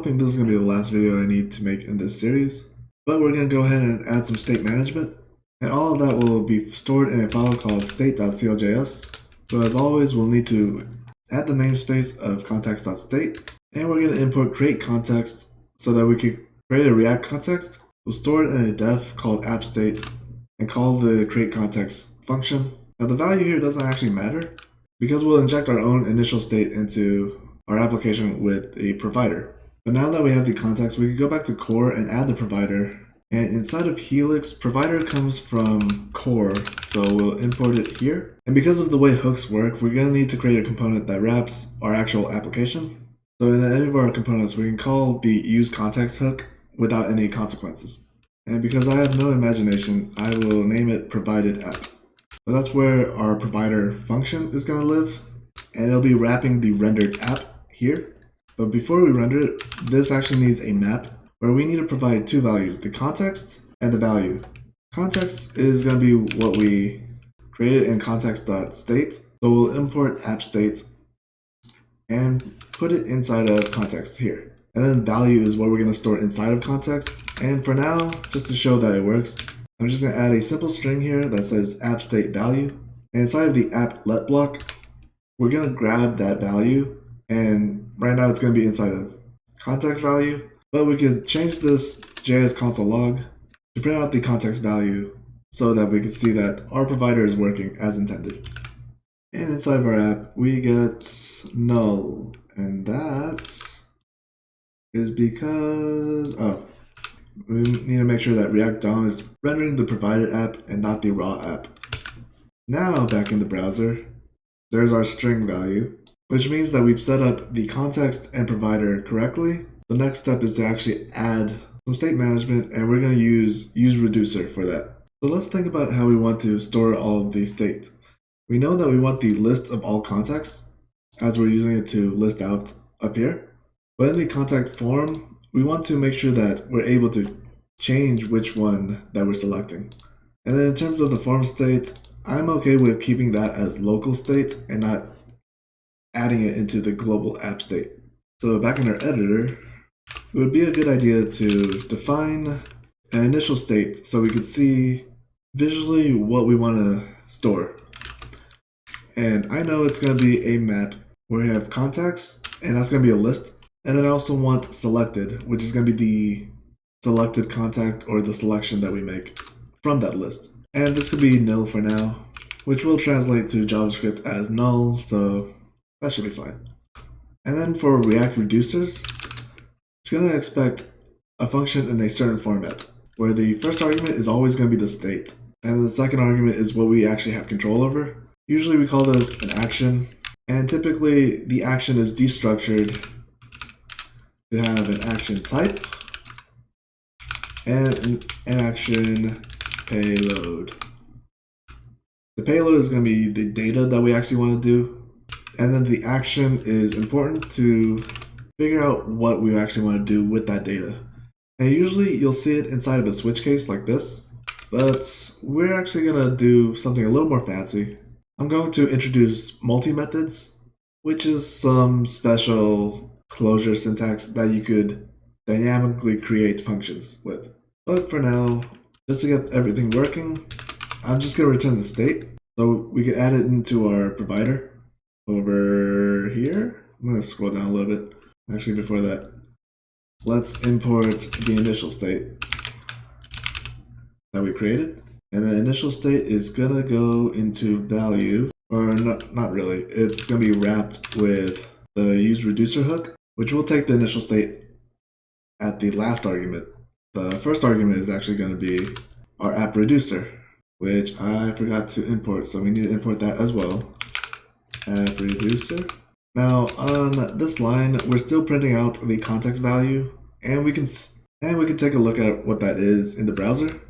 hoping this is going to be the last video I need to make in this series, but we're going to go ahead and add some state management, and all of that will be stored in a file called state.cljs. So as always, we'll need to add the namespace of context.state, and we're going to import create context so that we can create a React context. We'll store it in a def called app_state and call the create context function. Now the value here doesn't actually matter because we'll inject our own initial state into our application with a provider. But now that we have the context, we can go back to core and add the provider. And inside of Helix, provider comes from core, so we'll import it here. And because of the way hooks work, we're going to need to create a component that wraps our actual application. So in any of our components, we can call the useContext hook without any consequences. And because I have no imagination, I will name it provided_app. So that's where our provider function is going to live, and it'll be wrapping the rendered app here. But before we render it, this actually needs a map where we need to provide two values, the context and the value. Context is going to be what we created in context.state. So we'll import app_state and put it inside of context here. And then value is what we're going to store inside of context. And for now, just to show that it works, I'm just going to add a simple string here that says app_state_value. And inside of the app let block, we're going to grab that value. And right now it's going to be inside of context value. But we could change this JS console log to print out the context value so that we can see that our provider is working as intended. And inside of our app, we get null. And that is because, we need to make sure that React DOM is rendering the provided app and not the raw app. Now back in the browser, there's our string value, which means that we've set up the context and provider correctly. The next step is to actually add some state management, and we're going to use reducer for that. So let's think about how we want to store all of these states. We know that we want the list of all contexts, as we're using it to list out up here. But in the contact form, we want to make sure that we're able to change which one that we're selecting. And then in terms of the form state, I'm okay with keeping that as local state and not adding it into the global app state. So back in our editor, it would be a good idea to define an initial state so we could see visually what we want to store. And I know it's going to be a map where we have contacts, and that's going to be a list. And then I also want selected, which is going to be the selected contact or the selection that we make from that list. And this could be nil for now, which will translate to JavaScript as null, so that should be fine. And then for React reducers, it's going to expect a function in a certain format, where the first argument is always going to be the state, and the second argument is what we actually have control over. Usually we call this an action, and typically the action is destructured to have an action type and an action payload. The payload is going to be the data that we actually want to do, and then the action is important to figure out what we actually want to do with that data. And usually you'll see it inside of a switch case like this, but we're actually going to do something a little more fancy. I'm going to introduce multimethods, which is some special Clojure syntax that you could dynamically create functions with. But for now, just to get everything working, I'm just going to return the state so we can add it into our provider over here. I'm going to scroll down a little bit. Actually, before that, let's import the initial state that we created. And the initial state is going to go into value, or not really. It's going to be wrapped with the useReducer hook, which will take the initial state at the last argument. The first argument is actually going to be our app reducer, which I forgot to import, so we need to import that as well. App reducer. Now on this line, we're still printing out the context value, and we can take a look at what that is in the browser. It's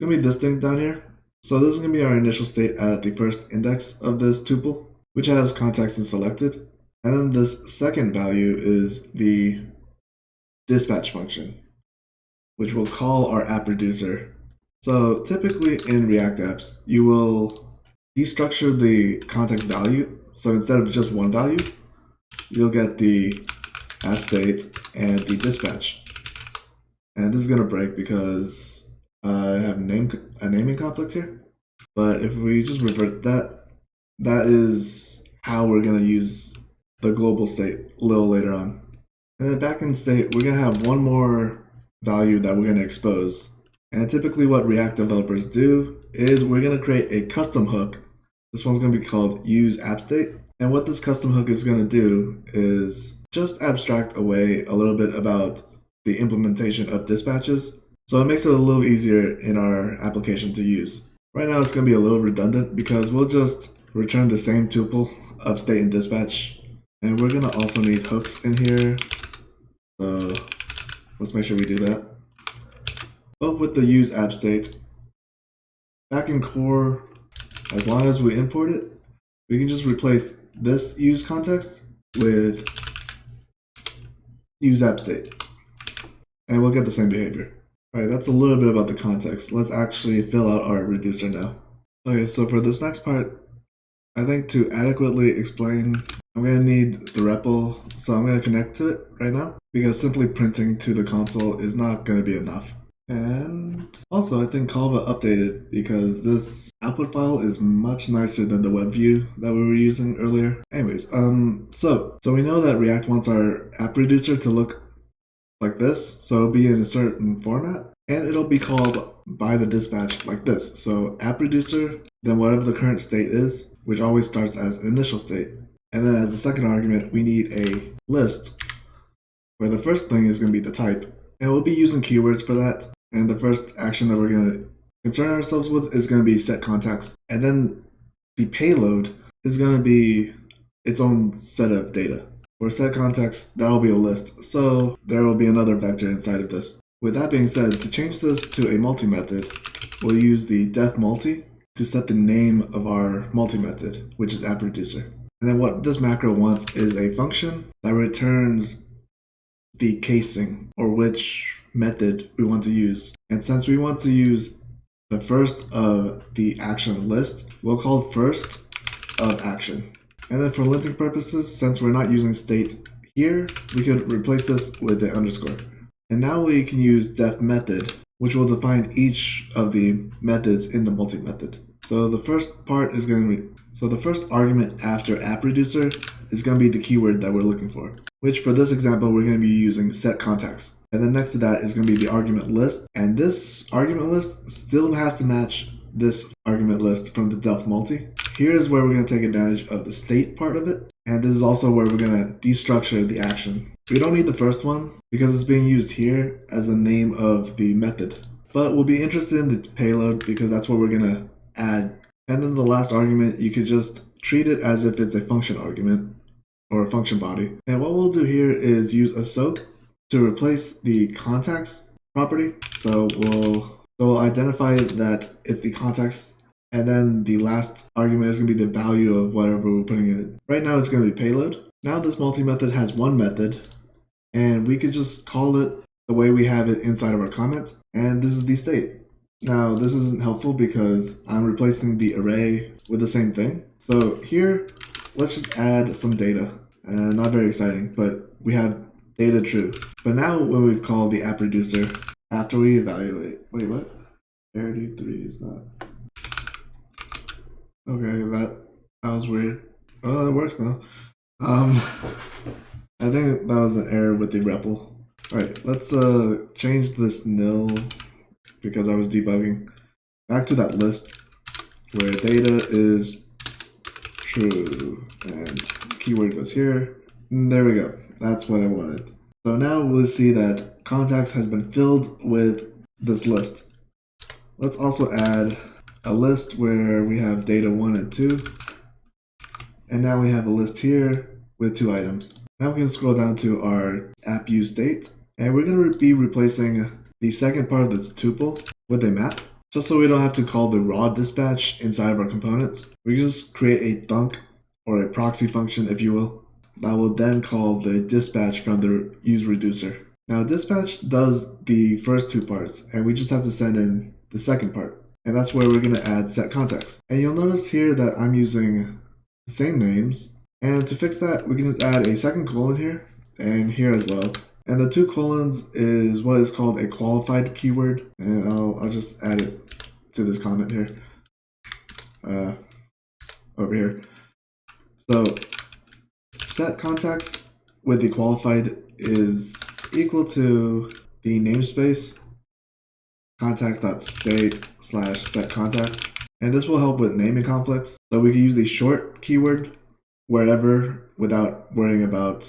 gonna be this thing down here. So this is gonna be our initial state at the first index of this tuple, which has context and selected. And then this second value is the dispatch function, which will call our app reducer. So typically in React apps, you will destructure the context value. So instead of just one value, you'll get the app state, and the dispatch. And this is gonna break because I have a naming conflict here. But if we just revert that, that is how we're gonna use the global state a little later on. And then backend state, we're gonna have one more value that we're gonna expose. And typically what React developers do is we're gonna create a custom hook. This one's gonna be called use app state. And what this custom hook is gonna do is just abstract away a little bit about the implementation of dispatches. So it makes it a little easier in our application to use. Right now it's gonna be a little redundant because we'll just return the same tuple of state and dispatch. And we're gonna also need hooks in here. So let's make sure we do that. But with the use app state, back in core, as long as we import it, we can just replace this use context with use app state. And we'll get the same behavior. Alright, that's a little bit about the context. Let's actually fill out our reducer now. Okay, so for this next part, I think to adequately explain, I'm going to need the REPL, so I'm going to connect to it right now, because simply printing to the console is not going to be enough. And also, I think Calva updated because this output file is much nicer than the web view that we were using earlier. Anyways, so we know that React wants our app reducer to look like this, so it'll be in a certain format, and it'll be called by the dispatch like this. So app reducer, then whatever the current state is, which always starts as initial state. And then as the second argument, we need a list where the first thing is going to be the type. And we'll be using keywords for that. And the first action that we're going to concern ourselves with is going to be set context. And then the payload is going to be its own set of data. For set context, that'll be a list. So there will be another vector inside of this. With that being said, to change this to a multi-method, we'll use the def multi to set the name of our multi-method, which is app reducer. And then what this macro wants is a function that returns the casing, or which method we want to use. And since we want to use the first of the action list, we'll call first of action. And then for linting purposes, since we're not using state here, we could replace this with the underscore. And now we can use def method, which will define each of the methods in the multi-method. So the first part is going to be, so the first argument after app reducer is going to be the keyword that we're looking for, which for this example, we're going to be using set context. And then next to that is going to be the argument list. And this argument list still has to match this argument list from the def multi. Here's where we're going to take advantage of the state part of it. And this is also where we're going to destructure the action. We don't need the first one because it's being used here as the name of the method. But we'll be interested in the payload because that's what we're going to add. And then the last argument, you could just treat it as if it's a function argument or a function body. And what we'll do here is use a soak to replace the context property. So we'll identify that it's the context, and then the last argument is going to be the value of whatever we're putting in it. Right now it's going to be payload. Now this multi-method has one method, and we could just call it the way we have it inside of our comments, and this is the state. Now this isn't helpful because I'm replacing the array with the same thing. So here, let's just add some data. Not very exciting, but we have data true. But now when we've called the app reducer, after we evaluate, wait, what? Parity 3 is not. Okay, that was weird. Oh, it works now. I think that was an error with the REPL. Alright, let's change this nil because I was debugging. Back to that list where data is true and keyword goes here. And there we go. That's what I wanted. So now we'll see that context has been filled with this list. Let's also add a list where we have data 1 and 2. And now we have a list here with 2 items. Now we can scroll down to our app use state. And we're going to be replacing the second part of this tuple with a map. Just so we don't have to call the raw dispatch inside of our components. We can just create a thunk or a proxy function, if you will, that will then call the dispatch from the use reducer. Now dispatch does the first 2 parts, and we just have to send in the second part. And that's where we're going to add set context. And you'll notice here that I'm using the same names. And to fix that, we can just add a second colon here. and here as well. And the 2 colons is what is called a qualified keyword, and I'll just add it to this comment here, over here. So set context with the qualified is equal to the namespace context.state/set context, and this will help with naming conflicts. So we can use the short keyword wherever without worrying about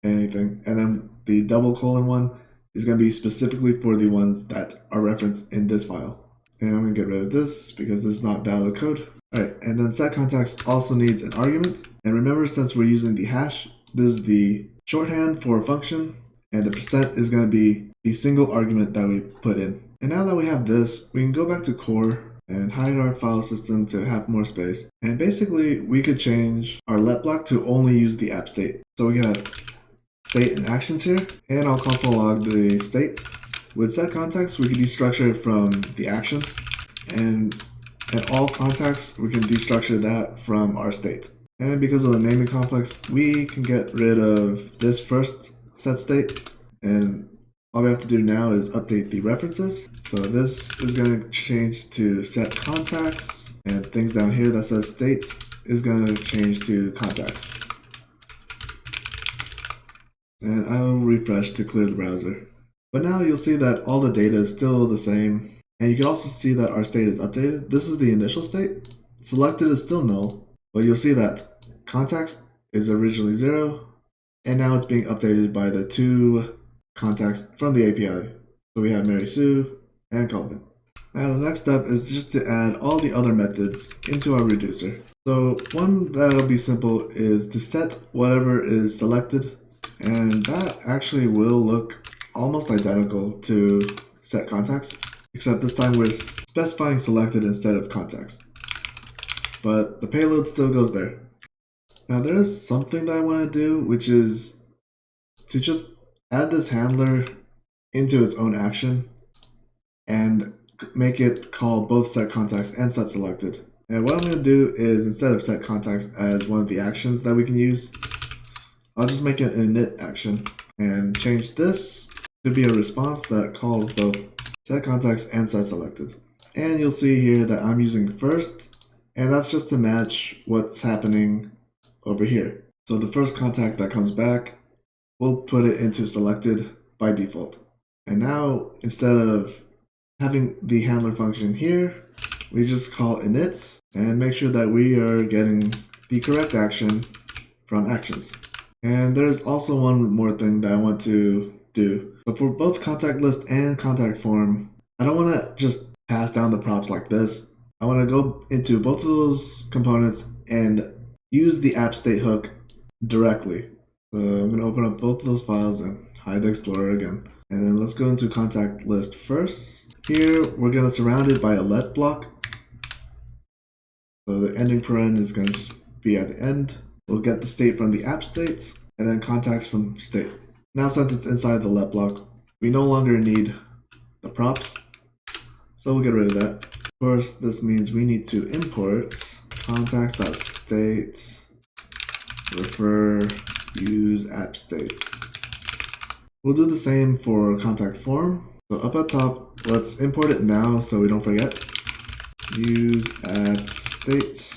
anything, and then the double colon one is going to be specifically for the ones that are referenced in this file. And I'm going to get rid of this because this is not valid code. Alright, and then set context also needs an argument. And remember, since we're using the hash, this is the shorthand for a function, and the percent is going to be the single argument that we put in. And now that we have this, we can go back to core and hide our file system to have more space. And basically, we could change our let block to only use the app state. So we can have state and actions here, and I'll console log the state. With set context, we can destructure it from the actions, and at all contexts, we can destructure that from our state. And because of the naming complex, we can get rid of this first set state, and all we have to do now is update the references. So this is going to change to set contacts, and things down here that says state is going to change to contacts. And I'll refresh to clear the browser. But now you'll see that all the data is still the same. And you can also see that our state is updated. This is the initial state. Selected is still null, but you'll see that contacts is originally 0, and now it's being updated by the 2 contacts from the API. So we have Mary Sue and Calvin. Now the next step is just to add all the other methods into our reducer. So one that'll be simple is to set whatever is selected, and that actually will look almost identical to set contacts, except this time we're specifying selected instead of contacts. But the payload still goes there. Now there is something that I want to do, which is to just add this handler into its own action and make it call both set contacts and set selected. And what I'm going to do is, instead of set contacts as one of the actions that we can use, I'll just make it an init action and change this to be a response that calls both set contacts and set selected. And you'll see here that I'm using first, and that's just to match what's happening over here. So the first contact that comes back, we'll put it into selected by default. And now, instead of having the handler function here, we just call init and make sure that we are getting the correct action from actions. And there's also one more thing that I want to do. So for both contact list and contact form, I don't want to just pass down the props like this. I want to go into both of those components and use the app state hook directly. So I'm going to open up both of those files and hide the Explorer again. And then let's go into contact list first. Here we're going to surround it by a let block. So the ending paren is going to just be at the end. We'll get the state from the app states and then contacts from state. Now since it's inside the let block, we no longer need the props. So we'll get rid of that. Of course, this means we need to import contacts.state refer use app state. We'll do the same for contact form. So up at top, let's import it now so we don't forget. Use app state.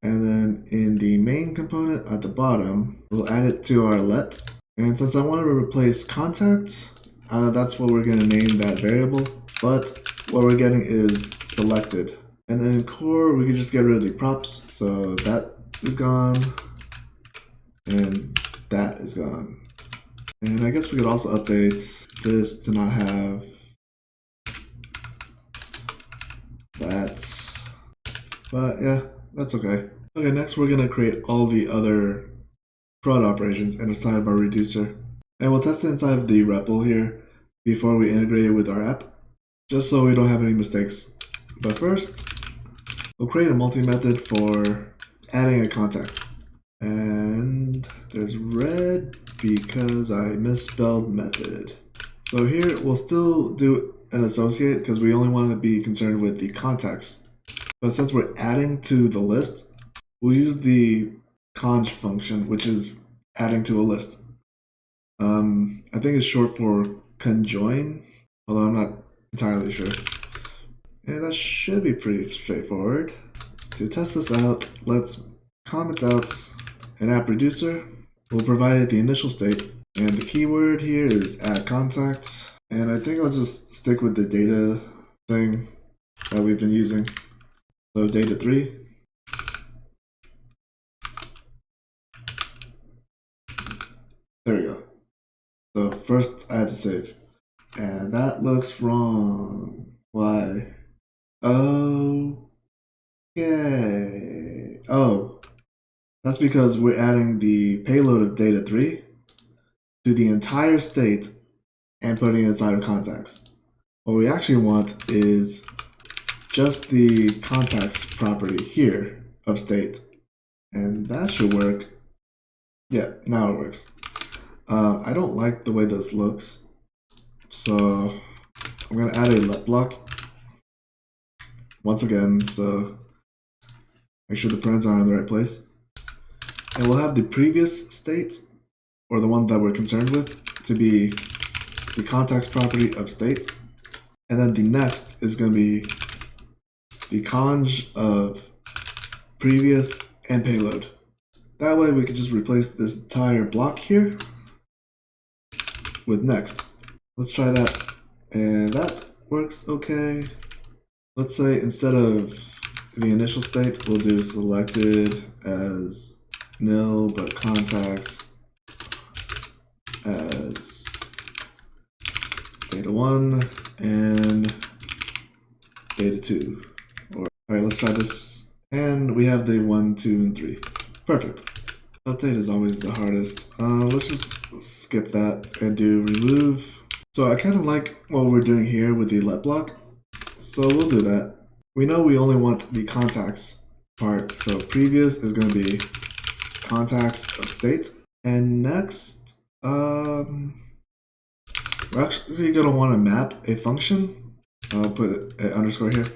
And then in the main component at the bottom, we'll add it to our let. And since I want to replace contact, that's what we're going to name that variable. But what we're getting is selected. And then in core, we can just get rid of the props. So that is gone. And that is gone. And I guess we could also update this to not have that. But yeah, that's okay. Okay, next we're going to create all the other CRUD operations inside of our reducer. And we'll test it inside of the REPL here before we integrate it with our app, just so we don't have any mistakes. But first, we'll create a multi-method for adding a contact. And there's red because I misspelled method. So here we'll still do an associate because we only want to be concerned with the contacts. But since we're adding to the list, we'll use the conj function, which is adding to a list. I think it's short for conjoin, although I'm not entirely sure. And that should be pretty straightforward. To test this out, let's comment out an app reducer. We'll provide the initial state, and the keyword here is add contact. And I think I'll just stick with the data thing that we've been using. So data 3. There we go. So first I have to save. And that looks wrong. Why? Okay. Oh, that's because we're adding the payload of data 3 to the entire state and putting it inside of contacts. What we actually want is just the contacts property here of state. And that should work. Yeah, now it works. I don't like the way this looks. So I'm gonna add a let block once again, so make sure the parens are in the right place. And we'll have the previous state, or the one that we're concerned with, to be the contacts property of state. And then the next is gonna be the conj of previous and payload. That way we can just replace this entire block here with next. Let's try that. And that works okay. Let's say instead of the initial state, we'll do selected as nil, but contacts as data 1 and data 2. All right, let's try this. And we have the 1, 2, and 3. Perfect. Update is always the hardest. Let's just skip that and do remove. So I kind of like what we're doing here with the let block. So we'll do that. We know we only want the contacts part. So previous is going to be contacts of state. And next, we're actually going to want to map a function. I'll put an underscore here.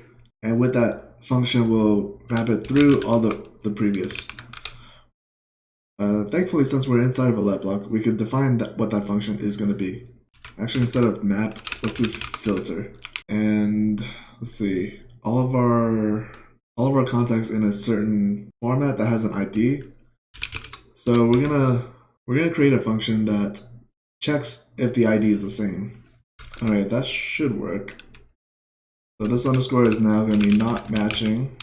And with that function, we'll map it through all the previous. Thankfully, since we're inside of a let block, we could define what that function is going to be. Actually, instead of map, let's do filter. And let's see, all of our contacts in a certain format that has an ID. So we're gonna create a function that checks if the ID is the same. All right, that should work. So this underscore is now gonna be not matching.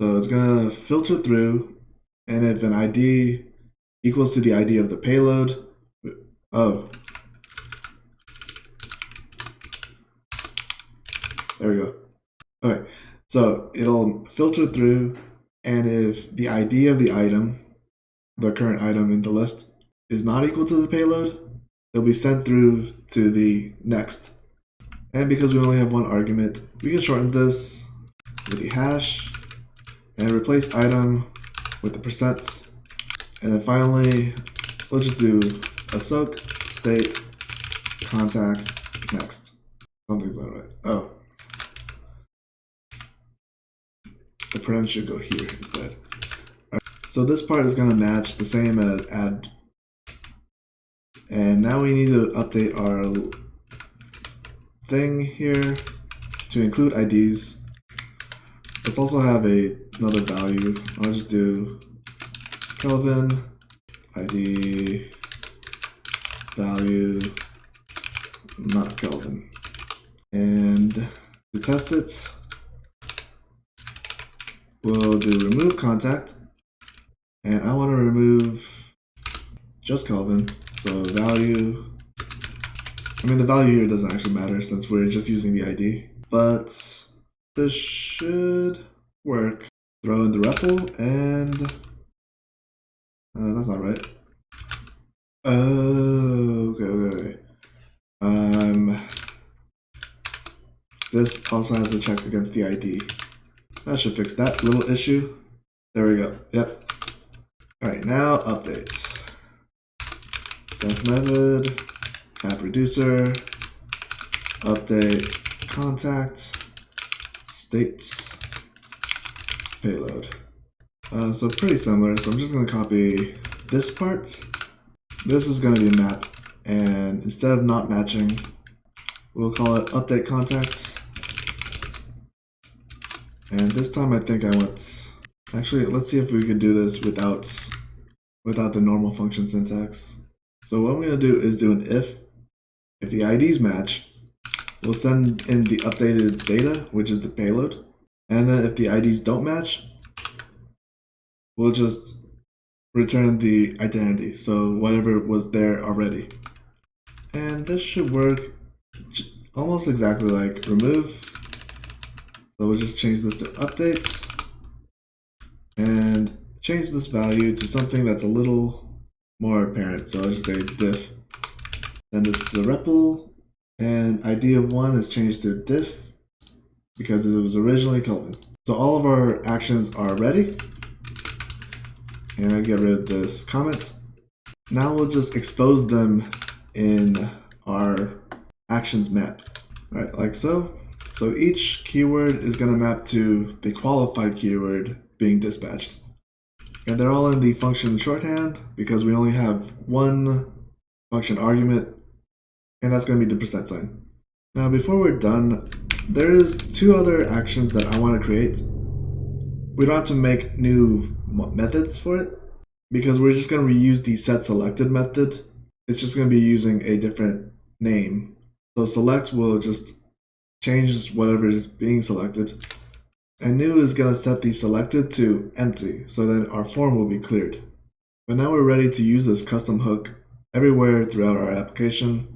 So it's gonna filter through, and if an ID equals to the ID of the payload, oh, there we go. Okay, so it'll filter through, and if the ID of the item, the current item in the list, is not equal to the payload, it'll be sent through to the next. And because we only have one argument, we can shorten this with the hash and replace item with the percent. And then finally, we'll just do a soak state contacts next. Something's not right. Oh. The parent should go here instead. Right. So this part is going to match the same as add. And now we need to update our thing here to include IDs. Let's also have another value. I'll just do Kelvin ID value not Kelvin. And to test it, we'll do remove contact, and I want to remove just Kelvin. So value, I mean the value here doesn't actually matter since we're just using the ID, but this should work. Throw in the REPL, and that's not right. Oh, okay. This also has to check against the ID. That should fix that little issue. There we go. Yep. All right, now updates. Def method, app reducer, update contact, states, payload. So pretty similar. So I'm just gonna copy this part. This is gonna be map and instead of not matching, we'll call it update contact. And this time I think I went, actually let's see if we can do this without the normal function syntax. So what I'm going to do is do an if the IDs match, we'll send in the updated data, which is the payload. And then if the IDs don't match, we'll just return the identity, so whatever was there already. And this should work almost exactly like remove. So we'll just change this to update and change this value to something that's a little more apparent. So I'll just say diff, send it to the REPL, and ID of 1 is changed to diff because it was originally Kelvin. So all of our actions are ready. And I get rid of this comment. Now we'll just expose them in our actions map, right? Like so. So each keyword is going to map to the qualified keyword being dispatched. And they're all in the function shorthand because we only have one function argument, and that's going to be the %sign. Now before we're done, there is 2 other actions that I want to create. We don't have to make new methods for it because we're just going to reuse the setSelected method. It's just going to be using a different name. So select will just change whatever is being selected. And new is going to set the selected to empty, so then our form will be cleared. But now we're ready to use this custom hook everywhere throughout our application.